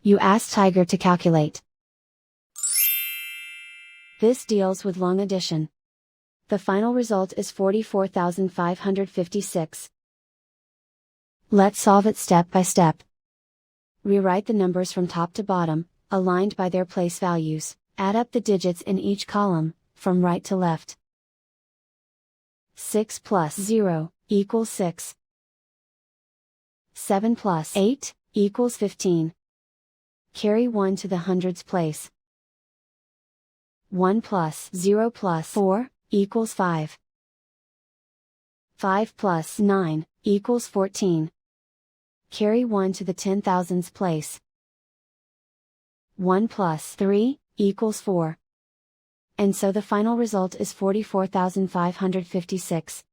You ask Tiger to calculate. This deals with long addition. The final result is 44,556. Let's solve it step by step. Rewrite the numbers from top to bottom, aligned by their place values. Add up the digits in each column, from right to left. 6 plus 0 equals 6. 7 plus 8 equals 15. Carry 1 to the hundreds place. 1 plus 0 plus 4 equals 5. 5 plus 9 equals 14. Carry 1 to the 10,000s place. 1 plus 3 equals 4. And so the final result is 44,556.